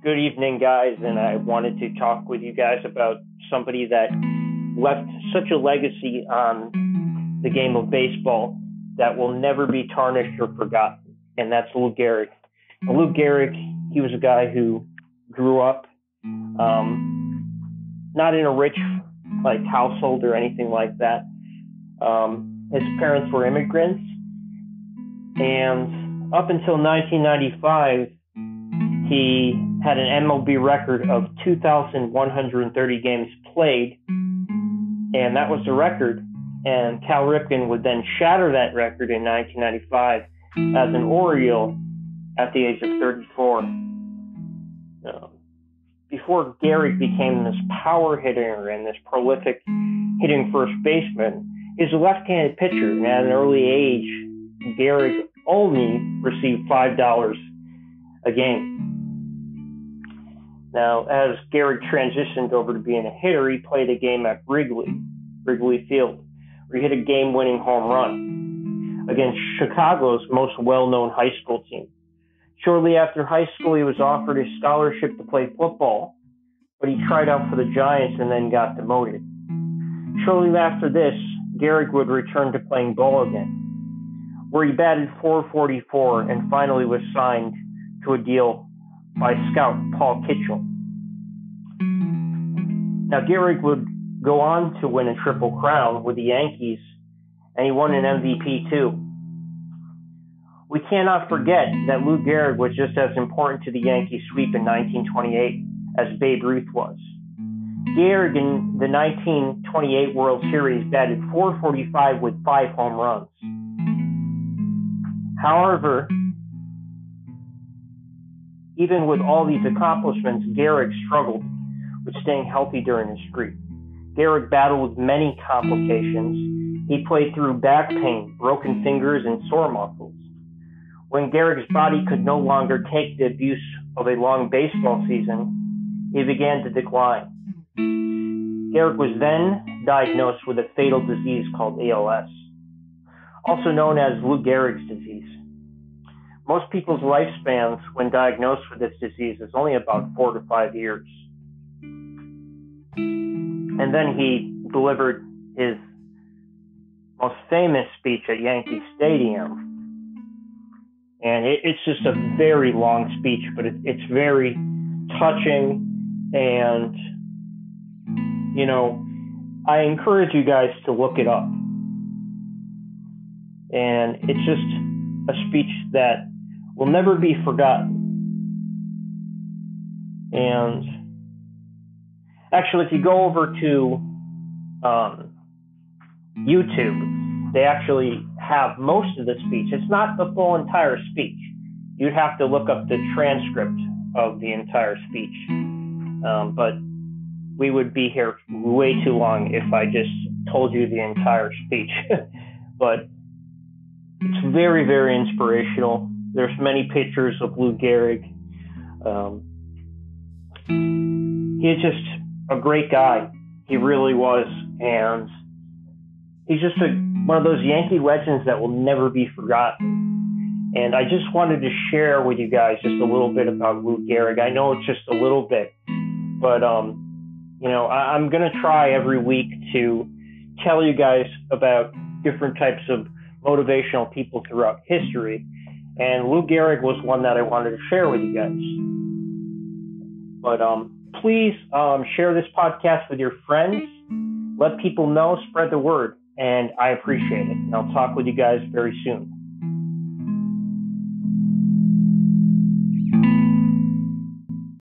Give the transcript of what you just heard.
Good evening, guys, and I wanted to talk with you guys about somebody that left such a legacy on the game of baseball that will never be tarnished or forgotten, and that's Lou Gehrig. Now, Lou Gehrig, he was a guy who grew up not in a rich household or anything like that. His parents were immigrants, and up until 1995, he had an MLB record of 2,130 games played, and that was the record. And Cal Ripken would then shatter that record in 1995 as an Oriole at the age of 34. Before Gehrig became this power hitter and this prolific hitting first baseman, he was a left-handed pitcher, and at an early age, Gehrig only received $5 a game. Now, as Gehrig transitioned over to being a hitter, he played a game at Wrigley Field, where he hit a game-winning home run against Chicago's most well-known high school team. Shortly after high school, he was offered a scholarship to play football, but he tried out for the Giants and then got demoted. Shortly after this, Gehrig would return to playing ball again, where he batted .444 and finally was signed to a deal by scout Paul Kitchell. Now, Gehrig would go on to win a Triple Crown with the Yankees, and he won an MVP too. We cannot forget that Lou Gehrig was just as important to the Yankee sweep in 1928 as Babe Ruth was. Gehrig in the 1928 World Series batted .445 with 5 home runs. However, even with all these accomplishments, Gehrig struggled with staying healthy during his streak. Gehrig battled with many complications. He played through back pain, broken fingers, and sore muscles. When Gehrig's body could no longer take the abuse of a long baseball season, he began to decline. Gehrig was then diagnosed with a fatal disease called ALS, also known as Lou Gehrig's disease. Most people's lifespans when diagnosed with this disease is only about 4 to 5 years. And then he delivered his most famous speech at Yankee Stadium. And it's just a very long speech, but it's very touching. And, I encourage you guys to look it up. And it's just a speech that will never be forgotten. And actually, if you go over to YouTube, they actually have most of the speech. It's not the full entire speech. You'd have to look up the transcript of the entire speech. But we would be here way too long if I just told you the entire speech. But it's very, very inspirational. There's many pictures of Lou Gehrig. He's just a great guy. He really was. And he's just one of those Yankee legends that will never be forgotten. And I just wanted to share with you guys just a little bit about Lou Gehrig. I know it's just a little bit, but I'm going to try every week to tell you guys about different types of motivational people throughout history. And Lou Gehrig was one that I wanted to share with you guys. But please share this podcast with your friends. Let people know, spread the word, and I appreciate it. And I'll talk with you guys very soon.